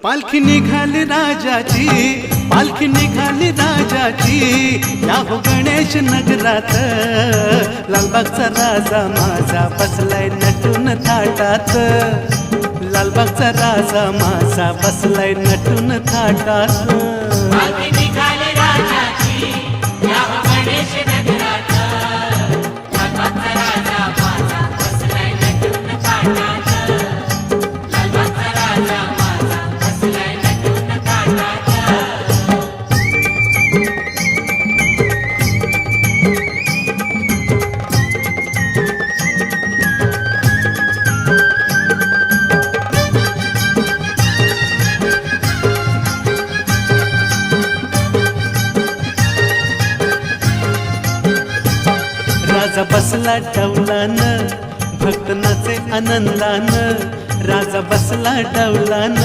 पालखी निघाली राजाची, पालखी निघाली राजाची, या हो गणेश नगरात। लालबागचा राजा माझा बसलाय नटून थाटात, लालबागचा राजा माझा बसलाय नटून थाटात। पालखी निघाली राजाची, या हो गणेश नगरात। लालबागचा राजा माझा बसलाय नटून थाटात, लालबागचा राजा माझा बसलाय नटून थाटात। राजा बसला डौलान, भक्त नाचे आनंदान। राजा बसला डौलान,